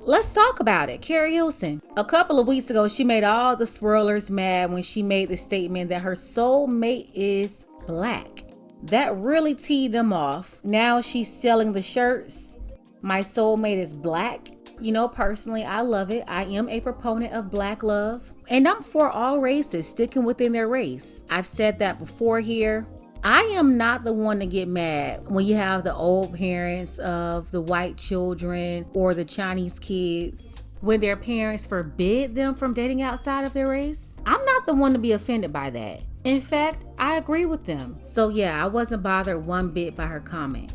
Let's talk about it. Keri Hilson. A couple of weeks ago, she made all the swirlers mad when she made the statement that her soulmate is black. That really teed them off. Now she's selling the shirts. My soulmate is black. You know, personally, I love it. I am a proponent of black love. And I'm for all races sticking within their race. I've said that before here. I am not the one to get mad when you have the old parents of the white children or the Chinese kids when their parents forbid them from dating outside of their race. I'm not the one to be offended by that. In fact, I agree with them. So yeah, I wasn't bothered one bit by her comment.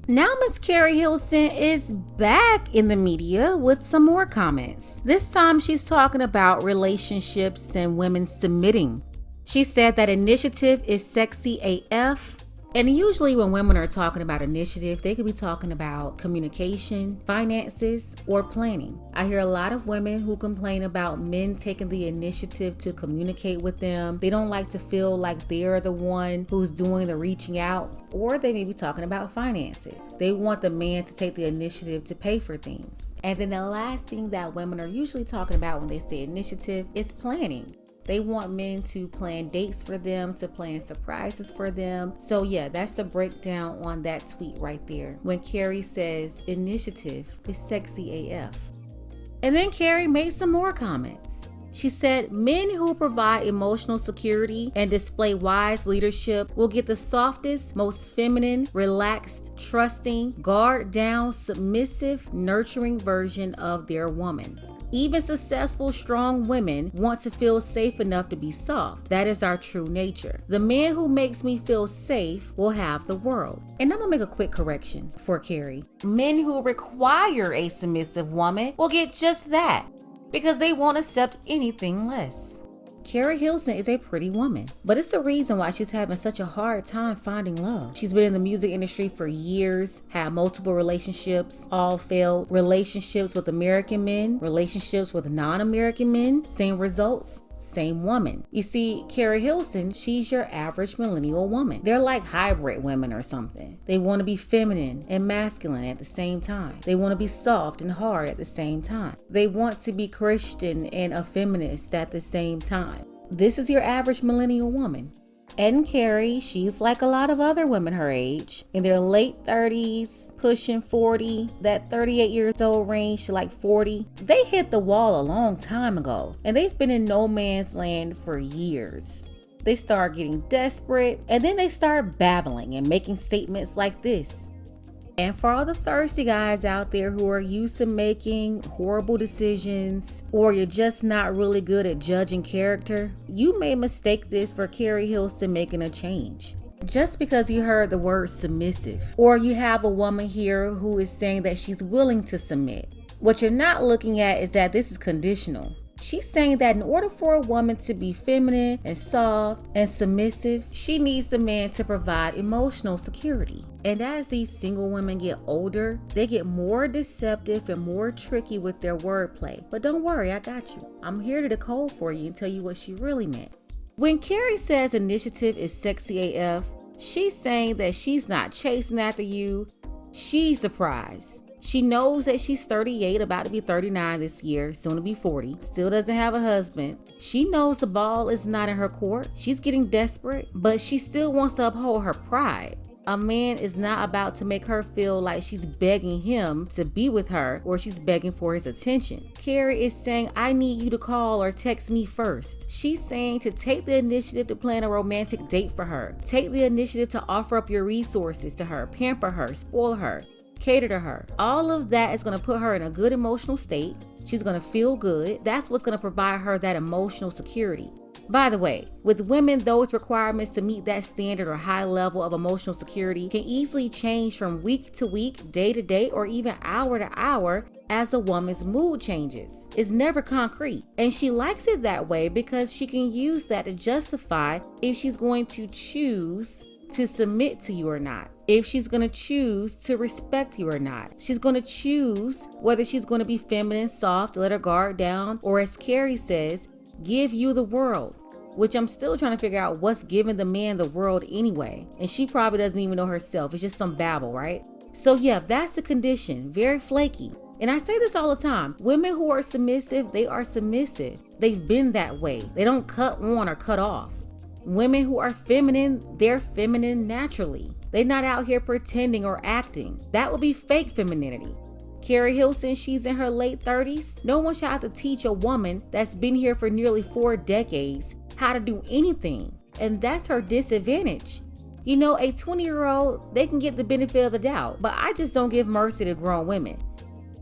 Now Miss Keri Hilson is back in the media with some more comments. This time she's talking about relationships and women submitting. She said that initiative is sexy AF. And usually when women are talking about initiative, they could be talking about communication, finances, or planning. I hear a lot of women who complain about men taking the initiative to communicate with them. They don't like to feel like they're the one who's doing the reaching out, or they may be talking about finances. They want the man to take the initiative to pay for things. And then the last thing that women are usually talking about when they say initiative is planning. They want men to plan dates for them, to plan surprises for them. So yeah, that's the breakdown on that tweet right there. When Keri says initiative is sexy AF. And then Keri made some more comments. She said, men who provide emotional security and display wise leadership will get the softest, most feminine, relaxed, trusting, guard down, submissive, nurturing version of their woman. Even successful, strong women want to feel safe enough to be soft. That is our true nature. The man who makes me feel safe will have the world. And I'm gonna make a quick correction for Keri. Men who require a submissive woman will get just that because they won't accept anything less. Keri Hilson is a pretty woman, but it's the reason why she's having such a hard time finding love. She's been in the music industry for years, had multiple relationships, all failed. Relationships with American men, relationships with non-American men, same results. Same woman. You see, Keri Hilson, she's your average millennial woman. They're like hybrid women or something. They want to be feminine and masculine at the same time. They want to be soft and hard at the same time. They want to be Christian and a feminist at the same time. This is your average millennial woman. And Keri, she's like a lot of other women her age, in their late 30s, pushing 40, that 38 years old range to like 40. They hit the wall a long time ago, and they've been in no man's land for years. They start getting desperate, and then they start babbling and making statements like this. And for all the thirsty guys out there who are used to making horrible decisions, or you're just not really good at judging character, you may mistake this for Keri Hilson making a change. Just because you heard the word submissive, or you have a woman here who is saying that she's willing to submit. What you're not looking at is that this is conditional. She's saying that in order for a woman to be feminine and soft and submissive, she needs the man to provide emotional security. And as these single women get older, they get more deceptive and more tricky with their wordplay. But don't worry, I got you. I'm here to decode for you and tell you what she really meant. When Keri says initiative is sexy AF, she's saying that she's not chasing after you. She's surprised. She knows that she's 38, about to be 39 this year, soon to be 40, still doesn't have a husband. She knows the ball is not in her court. She's getting desperate, but she still wants to uphold her pride. A man is not about to make her feel like she's begging him to be with her or she's begging for his attention. Keri is saying, I need you to call or text me first. She's saying to take the initiative to plan a romantic date for her. Take the initiative to offer up your resources to her, pamper her, spoil her, cater to her. All of that is going to put her in a good emotional state. She's going to feel good. That's what's going to provide her that emotional security. By the way, with women, those requirements to meet that standard or high level of emotional security can easily change from week to week, day to day, or even hour to hour as a woman's mood changes. It's never concrete. And she likes it that way because she can use that to justify if she's going to choose to submit to you or not. If she's going to choose to respect you or not. She's going to choose whether she's going to be feminine, soft, let her guard down, or as Keri says, give you the world. Which I'm still trying to figure out what's giving the man the world anyway. And she probably doesn't even know herself. It's just some babble, right? So yeah, that's the condition. Very flaky. And I say this all the time. Women who are submissive, they are submissive. They've been that way. They don't cut on or cut off. Women who are feminine, they're feminine naturally. They're not out here pretending or acting. That would be fake femininity. Keri Hilson, she's in her late 30s. No one should have to teach a woman that's been here for nearly 4 decades how to do anything. And that's her disadvantage. You know, a 20-year-old, they can get the benefit of the doubt, but I just don't give mercy to grown women.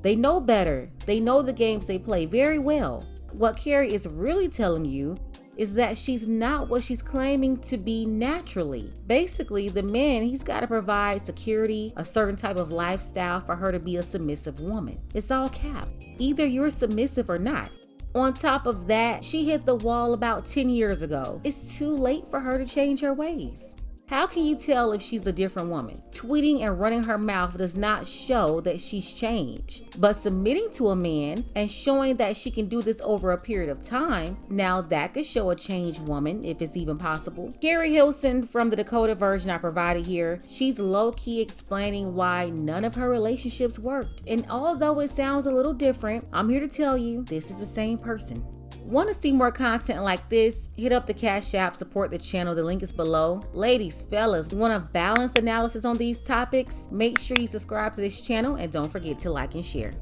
They know better. They know the games they play very well. What Keri is really telling you is that she's not what she's claiming to be naturally. Basically, the man, he's got to provide security, a certain type of lifestyle for her to be a submissive woman. It's all cap. Either you're submissive or not. On top of that, she hit the wall about 10 years ago. It's too late for her to change her ways. How can you tell if she's a different woman? Tweeting and running her mouth does not show that she's changed. But submitting to a man and showing that she can do this over a period of time, now that could show a changed woman, if it's even possible. Keri Hilson, from the decoded version I provided here, she's low-key explaining why none of her relationships worked. And although it sounds a little different, I'm here to tell you this is the same person. Want to see more content like this? Hit up the Cash App, support the channel. The link is below. Ladies, fellas, want a balanced analysis on these topics? Make sure you subscribe to this channel and don't forget to like and share.